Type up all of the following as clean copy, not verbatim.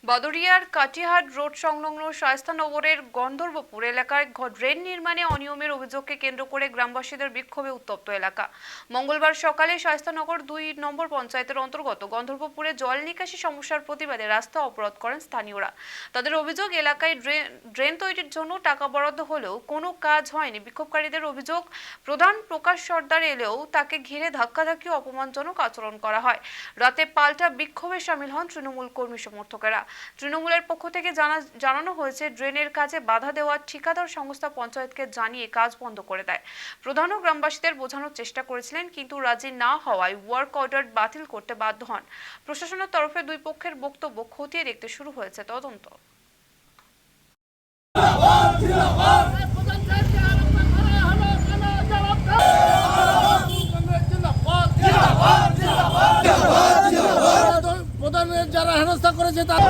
বাদুড়িয়ার Katihar road সংলগ্ন শায়েস্তানগরের গন্ধর্বপুর এলাকায় drain নির্মাণে অনিয়মের অভিযোগকে কেন্দ্র করে গ্রামবাসীদের বিক্ষোভে উত্তপ্ত এলাকা। মঙ্গলবার সকালে শায়েস্তানগর ২ নম্বর পঞ্চায়েতের অন্তর্গত গন্ধর্বপুরে জল নিকাশি সমস্যার প্রতিবাদে রাস্তা অবরোধ করেন স্থানীয়রা। তাদের অভিযোগ, এলাকায় ড্রেন তৈরির জন্য টাকা বরাদ্দ হলেও কোনো কাজ হয়নি। বিক্ষোভকারীদের অভিযোগ, প্রধান প্রকাশ সর্দার এলেও তাকে ঘিরে ধাক্কাধাক্কি ও অপমানজনক আচরণ করা হয়। রাতে পাল্টা বিক্ষোভে সামিল হন তৃণমূল কর্মী সমর্থকেরা। তৃণমূলের পক্ষ থেকে জানানো হয়েছে, ড্রেনের কাজে বাধা দেওয়া ঠিকাদার সংস্থা পঞ্চায়েতকে জানিয়ে কাজ বন্ধ করে দেয়। প্রধানও গ্রামবাসীদের বোঝানোর চেষ্টা করেছিলেন, কিন্তু রাজি না হওয়ায় ওয়ার্ক অর্ডার বাতিল করতে বাধ্য হন। প্রশাসনের তরফে দুই পক্ষের বক্তব্য খতিয়ে দেখতে শুরু হয়েছে তদন্ত। যারা হেনস্থা করেছে তার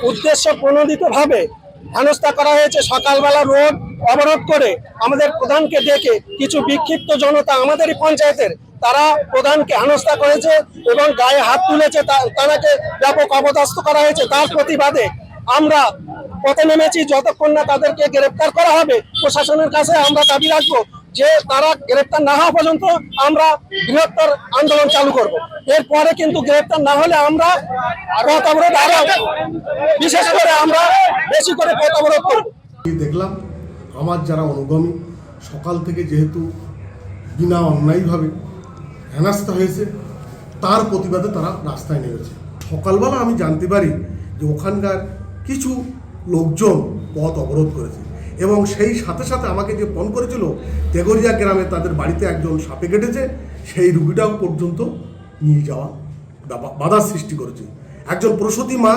উদ্দেশ্য প্রণোদিতভাবে হেনস্থা করা হয়েছে। সকালবেলা রোড অবরোধ করে আমাদের প্রধানকে ডেকে কিছু বিক্ষিপ্ত জনতা আমাদেরই পঞ্চায়েতের তারা প্রধানকে হেনস্থা করেছে এবং গায়ে হাত তুলেছে, তাদেরকে ব্যাপক অপদস্থ করা হয়েছে। তার প্রতিবাদে আমরা পথে নেমেছি। যতক্ষণ না তাদেরকে গ্রেপ্তার করা হবে, প্রশাসনের কাছে আমরা দাবি রাখবো যে তারা গ্রেপ্তার না হওয়া পর্যন্ত আমরা বৃহত্তর আন্দোলন চালু করব। এরপরে কিন্তু গ্রেপ্তার না হলে আমরা পথ অবরোধ আরো বিশেষ করে আমরা বেশি করে পথ অবরোধ করব। দেখলাম আমার যারা অনুগামী সকাল থেকে যেহেতু বিনা অন্যায়ভাবে হেনস্থা হয়েছে, তার প্রতিবাদে তারা রাস্তায় নেমেছে। সকালবেলা আমি জানতে পারি যে ওখানকার কিছু লোকজন পথ অবরোধ করেছে এবং সেই সাথে সাথে আমাকে যে ফোন করেছিল তেগরিয়া গ্রামে তাদের বাড়িতে একজন সাপে কেটেছে, সেই রুগীটাও পর্যন্ত নিয়ে যাওয়া বাধার সৃষ্টি করেছে। একজন প্রসূতি মা,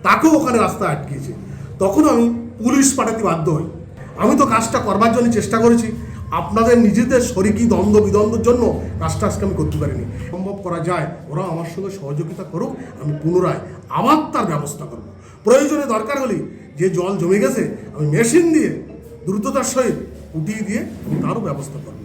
তাকেও ওখানে রাস্তায় আটকিয়েছে। তখন আমি পুলিশ পাঠাতে বাধ্য হই। আমি তো কাজটা করবার জন্য চেষ্টা করেছি, আপনাদের নিজেদের শরিকি দ্বন্দ্ব বিদ্বন্দ্বের জন্য কাজটা আজকে আমি করতে পারিনি। সম্ভব করা যায়, ওরা আমার সঙ্গে সহযোগিতা করুক, আমি পুনরায় আবার তার ব্যবস্থা করব। প্রয়োজনে দরকার হলে যে জল জমে গেছে আমি মেশিন দিয়ে দ্রুততার সহিত উঠিয়ে দিয়ে আমি তারও ব্যবস্থা করব।